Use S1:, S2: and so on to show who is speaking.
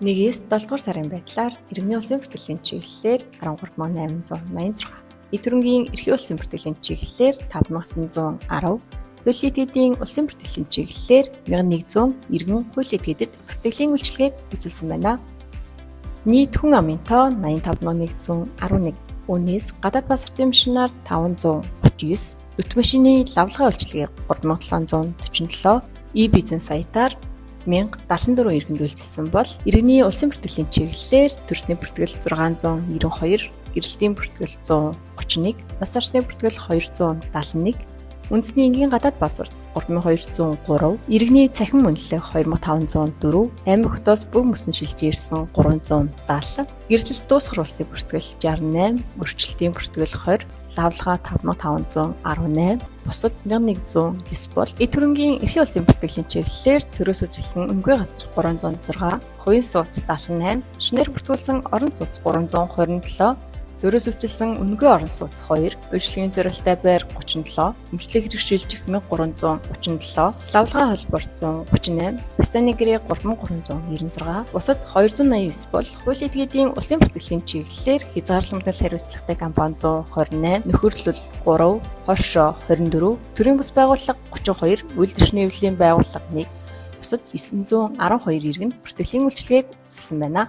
S1: 1-7 дугаар сарын байдлаар иргэний улсын бүртгэлийн чиглэлээр 13886, эд хөрөнгийн эрхийн улсын бүртгэлийн чиглэлээр 5910, хууль этгээдийн улсын бүртгэлийн чиглэлээр 1100 иргэн хууль этгээдэд бүртгэлийн үйлчилгээг үзүүлсэн байна. Нийт хүн амын тоо 85111. Үүнээс гадаад паспортын машинаар 539, нүт машины лавлгаа үйлчилгээг 3747, e-бизнес сайтаар 1074 иргэнд үйлчилсэн бол иргэний улсын бүртгэлийн чиглэлээр төрсний бүртгэл 692, гэрэлтийн бүртгэл 131, нас барсны бүртгэл 271, үндэсний энгийн гадаад паспорт 3203, иргэний цахим үнэлэх 2504, аймаг хотоос бүр мөсөн шилжиж ирсэн 370, гэрэлт дуусгар улсын бүртгэл 68, өрчлөлтийн бүртгэл 20, лавлгаа 5518, бусад 1109 бол эд хөрөнгийн эрхийн улсын бүртгэлийн чиглэлээр төрөөс үжилсэн өмгөө газар 306, хувийн сууц 78, шинээр бүртгүүлсэн орон сууц 327, төрөөс үжилсэн өнгөө орон сууц 2, үйлчлэгийн зорилттой байр 37, өмчлөх хэрэгшүүлжих 1337, лавлгаа холбоор 138, хавцааны гэрээ 3396, бусад 289 бол хууль этгээдийн улсын бүртгэлийн чиглэлээр хязгаарламжтай хариуцлагатай компани 128, нөхөрлөл 3, хоршоо 24, төрийн бус байгууллага 32, үйлдвэрч нэвлэлийн байгууллага 1, бусад 912 иргэн бүртгэлийн үйлчилгээг үзүүлсэн байна.